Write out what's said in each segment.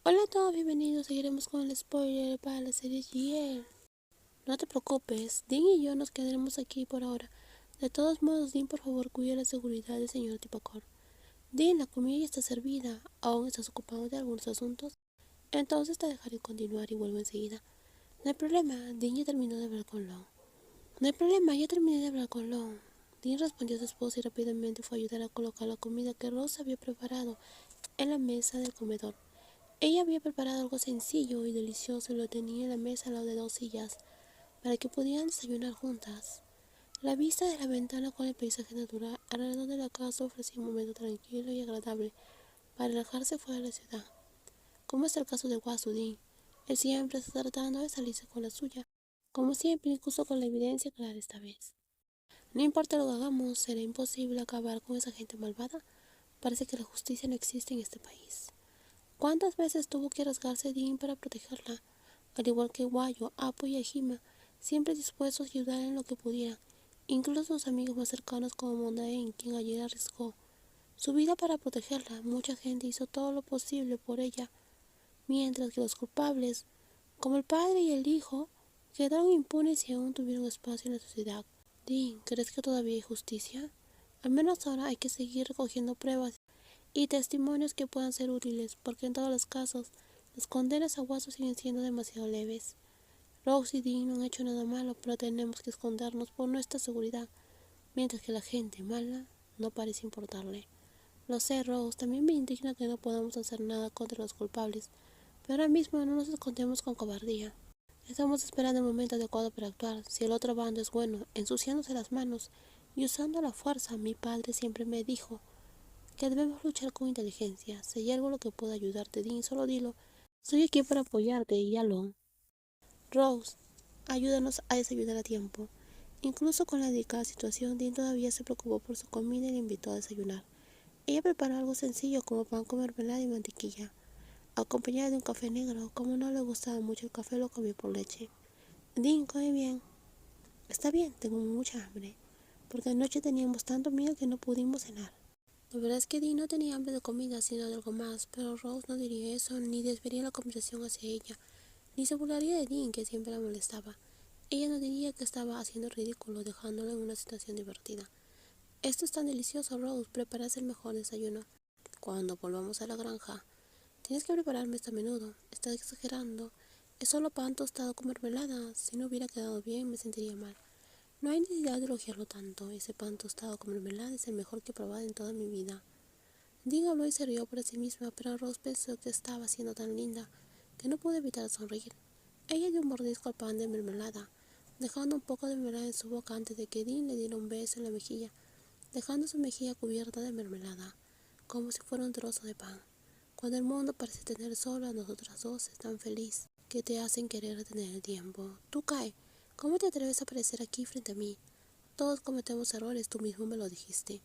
Hola a todos, bienvenidos. Seguiremos con el spoiler para la serie GL. No te preocupes, Dean y yo nos quedaremos aquí por ahora. De todos modos, Dean, por favor, cuide la seguridad del señor Tipacor. Dean, la comida ya está servida. ¿Aún estás ocupado de algunos asuntos? Entonces te dejaré continuar y vuelvo enseguida. No hay problema, Dean ya terminó de hablar con Long. No hay problema, ya terminé de hablar con Long. Dean respondió a su esposa y rápidamente fue a ayudar a colocar la comida que Rose había preparado en la mesa del comedor. Ella había preparado algo sencillo y delicioso y lo tenía en la mesa al lado de dos sillas, para que pudieran desayunar juntas. La vista de la ventana con el paisaje natural alrededor de la casa ofrecía un momento tranquilo y agradable para relajarse fuera de la ciudad. Como es el caso de Wasudin, él siempre está tratando de salirse con la suya, como siempre, incluso con la evidencia clara esta vez. No importa lo que hagamos, será imposible acabar con esa gente malvada. Parece que la justicia no existe en este país. ¿Cuántas veces tuvo que arriesgarse Dean para protegerla? Al igual que Guayo, Apo y Ajima, siempre dispuestos a ayudar en lo que pudieran, incluso sus amigos más cercanos como Mondain, quien ayer arriesgó su vida para protegerla. Mucha gente hizo todo lo posible por ella, mientras que los culpables, como el padre y el hijo, quedaron impunes y aún tuvieron espacio en la sociedad. Dean, ¿crees que todavía hay justicia? Al menos ahora hay que seguir recogiendo pruebas y testimonios que puedan ser útiles, porque en todos los casos, las condenas a Guaso siguen siendo demasiado leves. Rose y Dean no han hecho nada malo, pero tenemos que escondernos por nuestra seguridad, mientras que la gente mala no parece importarle. Lo sé, Rose, también me indigna que no podamos hacer nada contra los culpables, pero ahora mismo no nos escondemos con cobardía. Estamos esperando el momento adecuado para actuar. Si el otro bando es bueno, ensuciándose las manos y usando la fuerza, mi padre siempre me dijo que debemos luchar con inteligencia. Si hay algo lo que pueda ayudarte, Dean, solo dilo. Estoy aquí para apoyarte y Alon. Rose, ayúdanos a desayunar a tiempo. Incluso con la delicada situación, Dean todavía se preocupó por su comida y le invitó a desayunar. Ella preparó algo sencillo como pan con mermelada y mantequilla, acompañada de un café negro. Como no le gustaba mucho el café, lo comió por leche. Dean, come bien. Está bien, tengo mucha hambre, porque anoche teníamos tanto miedo que no pudimos cenar. La verdad es que Dean no tenía hambre de comida, sino de algo más, pero Rose no diría eso, ni desviaría la conversación hacia ella, ni se burlaría de Dean, que siempre la molestaba. Ella no diría que estaba haciendo ridículo, dejándolo en una situación divertida. Esto es tan delicioso, Rose, preparas el mejor desayuno. Cuando volvamos a la granja, tienes que prepararme esto a menudo. Estás exagerando. Es solo pan tostado con mermelada. Si no hubiera quedado bien, me sentiría mal. No hay necesidad de elogiarlo tanto. Ese pan tostado con mermelada es el mejor que he probado en toda mi vida. Dean habló y se rió por sí misma, pero Rose pensó que estaba siendo tan linda que no pudo evitar sonreír. Ella dio un mordisco al pan de mermelada, dejando un poco de mermelada en su boca antes de que Dean le diera un beso en la mejilla, dejando su mejilla cubierta de mermelada, como si fuera un trozo de pan. Cuando el mundo parece tener solo a nosotras dos, es tan feliz que te hacen querer detener el tiempo. Tú, Kai, ¿cómo te atreves a aparecer aquí frente a mí? Todos cometemos errores, tú mismo me lo dijiste.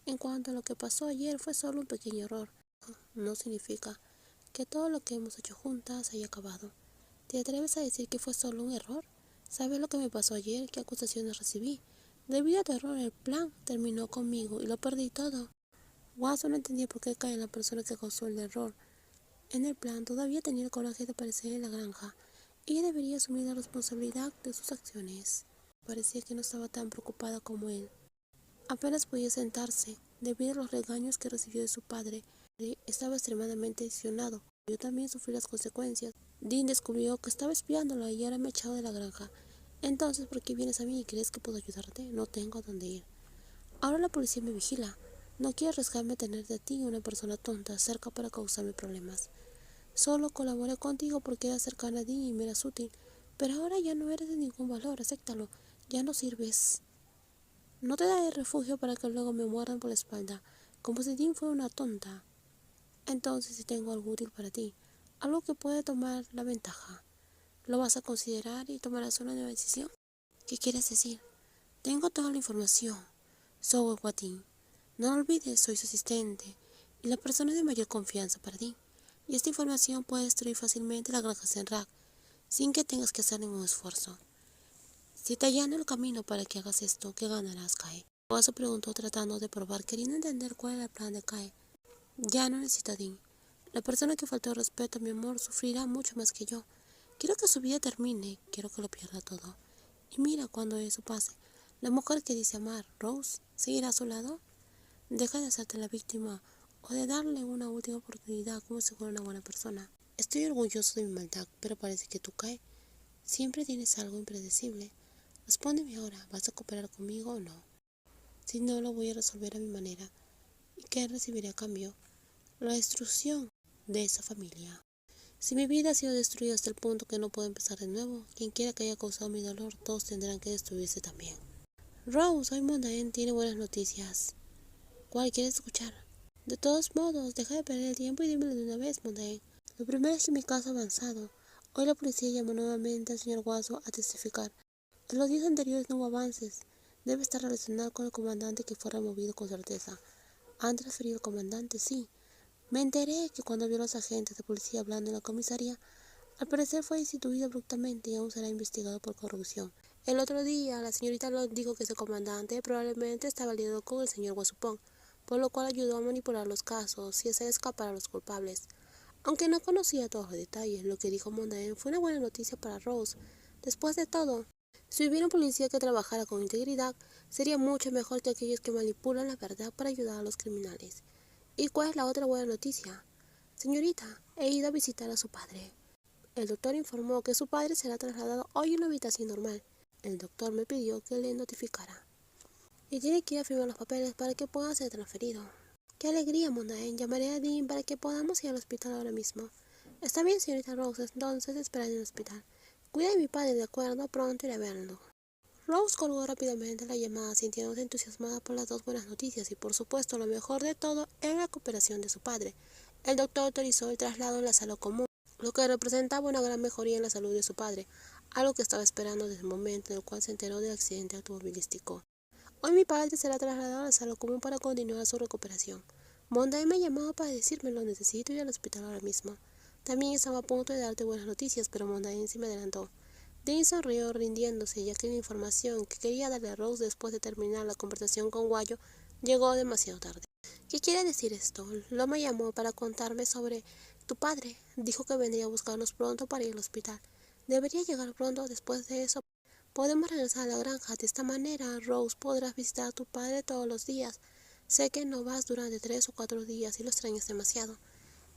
En cuanto a lo que pasó ayer, fue solo un pequeño error. No significa que todo lo que hemos hecho juntas haya acabado. ¿Te atreves a decir que fue solo un error? ¿Sabes lo que me pasó ayer? ¿Qué acusaciones recibí? Debido a tu error, el plan terminó conmigo y lo perdí todo. Watson no entendía por qué cae en la persona que causó el error. En el plan, todavía tenía el coraje de aparecer en la granja. Ella debería asumir la responsabilidad de sus acciones. Parecía que no estaba tan preocupada como él. Apenas podía sentarse, debido a los regaños que recibió de su padre. Estaba extremadamente decepcionado. Yo también sufrí las consecuencias. Dean descubrió que estaba espiándola y ahora me ha echado de la granja. Entonces, ¿por qué vienes a mí y crees que puedo ayudarte? No tengo a dónde ir. Ahora la policía me vigila. No quiero arriesgarme a tenerte a ti, una persona tonta, cerca para causarme problemas. Solo colaboré contigo porque eras cercana a Dean y me eras útil. Pero ahora ya no eres de ningún valor, acéptalo. Ya no sirves. No te daré refugio para que luego me muerdan por la espalda, como si Dean fuera una tonta. Entonces, si tengo algo útil para ti, algo que puede tomar la ventaja, ¿lo vas a considerar y tomarás una nueva decisión? ¿Qué quieres decir? Tengo toda la información. Soy Watin. No lo olvides, soy su asistente y la persona de mayor confianza para ti. Y esta información puede destruir fácilmente la granja Senrak, sin que tengas que hacer ningún esfuerzo. Si te allano el camino para que hagas esto, ¿qué ganarás, Kai? Oaso preguntó tratando de probar, queriendo entender cuál era el plan de Kai. Ya no necesita Dean. La persona que faltó respeto a mi amor sufrirá mucho más que yo. Quiero que su vida termine, quiero que lo pierda todo. Y mira cuando eso pase, la mujer que dice amar, Rose, ¿seguirá a su lado? Deja de hacerte la víctima o de darle una última oportunidad como si fuera una buena persona. Estoy orgulloso de mi maldad, pero parece que tú caes. Siempre tienes algo impredecible. Respóndeme ahora, ¿vas a cooperar conmigo o no? Si no, lo voy a resolver a mi manera. ¿Y qué recibiré a cambio? La destrucción de esa familia. Si mi vida ha sido destruida hasta el punto que no puedo empezar de nuevo, quien quiera que haya causado mi dolor, todos tendrán que destruirse también. Rose, hoy Mondain tiene buenas noticias. ¿Cuál quieres escuchar? De todos modos, deja de perder el tiempo y dímelo de una vez, Mondain. Lo primero es que mi caso ha avanzado. Hoy la policía llamó nuevamente al señor Guaso a testificar. En los días anteriores no hubo avances. Debe estar relacionado con el comandante que fue removido con certeza. ¿Han transferido al comandante? Sí. Me enteré que cuando vio a los agentes de policía hablando en la comisaría, al parecer fue destituido abruptamente y aún será investigado por corrupción. El otro día, la señorita Locke dijo que ese comandante probablemente estaba aliado con el señor Guasupón, por lo cual ayudó a manipular los casos y hacer escapar a los culpables. Aunque no conocía todos los detalles, lo que dijo Mondain fue una buena noticia para Rose. Después de todo, si hubiera un policía que trabajara con integridad, sería mucho mejor que aquellos que manipulan la verdad para ayudar a los criminales. ¿Y cuál es la otra buena noticia? Señorita, he ido a visitar a su padre. El doctor informó que su padre será trasladado hoy a una habitación normal. El doctor me pidió que le notificara. Y tiene que ir a firmar los papeles para que pueda ser transferido. ¡Qué alegría, Mondain! Llamaré a Dean para que podamos ir al hospital ahora mismo. Está bien, señorita Rose, entonces espera en el hospital. Cuida de mi padre, de acuerdo, pronto iré a verlo. Rose colgó rápidamente la llamada, sintiéndose entusiasmada por las dos buenas noticias y, por supuesto, lo mejor de todo era la cooperación de su padre. El doctor autorizó el traslado en la sala común, lo que representaba una gran mejoría en la salud de su padre, algo que estaba esperando desde el momento en el cual se enteró del accidente automovilístico. Hoy mi padre será trasladado a la sala común para continuar su recuperación. Mondain me ha llamado para decírmelo, necesito ir al hospital ahora mismo. También estaba a punto de darte buenas noticias, pero Mondain sí me adelantó. Dean sonrió rindiéndose, ya que la información que quería darle a Rose después de terminar la conversación con Guayo llegó demasiado tarde. ¿Qué quiere decir esto? Lo me llamó para contarme sobre tu padre. Dijo que vendría a buscarnos pronto para ir al hospital. Debería llegar pronto. Después de eso podemos regresar a la granja. De esta manera, Rose, podrás visitar a tu padre todos los días. Sé que no vas durante 3 o 4 días y lo extrañas demasiado.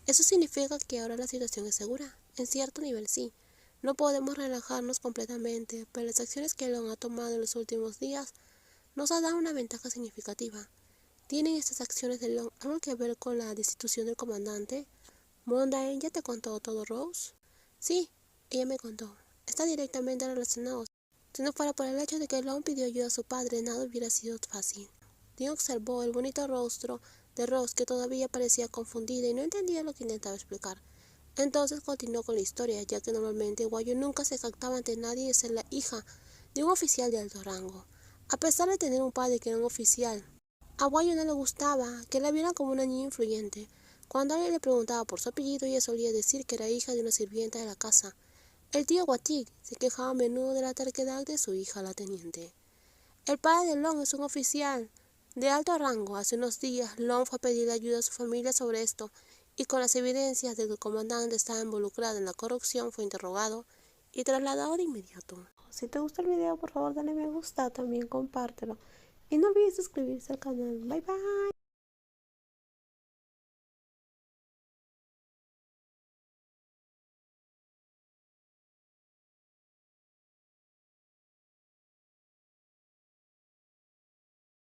Eso significa que ahora la situación es segura. En cierto nivel sí. No podemos relajarnos completamente, pero las acciones que Long ha tomado en los últimos días nos han dado una ventaja significativa. ¿Tienen estas acciones de Long algo que ver con la destitución del comandante? ¿Mondain ya te contó todo, Rose? Sí, ella me contó. Está directamente relacionado. Si no fuera por el hecho de que Long pidió ayuda a su padre, nada hubiera sido fácil. Dean observó el bonito rostro de Rose, que todavía parecía confundida y no entendía lo que intentaba explicar. Entonces continuó con la historia, ya que normalmente Guayo nunca se jactaba ante nadie de ser la hija de un oficial de alto rango. A pesar de tener un padre que era un oficial, a Guayo no le gustaba que la vieran como una niña influyente. Cuando alguien le preguntaba por su apellido, ella solía decir que era hija de una sirvienta de la casa. El tío Guatig se quejaba a menudo de la terquedad de su hija, la teniente. El padre de Long es un oficial de alto rango. Hace unos días, Long fue a pedirle ayuda a su familia sobre esto, y con las evidencias de que el comandante estaba involucrado en la corrupción, fue interrogado y trasladado de inmediato. Si te gustó el video, por favor dale me gusta, también compártelo. Y no olvides suscribirse al canal. Bye bye.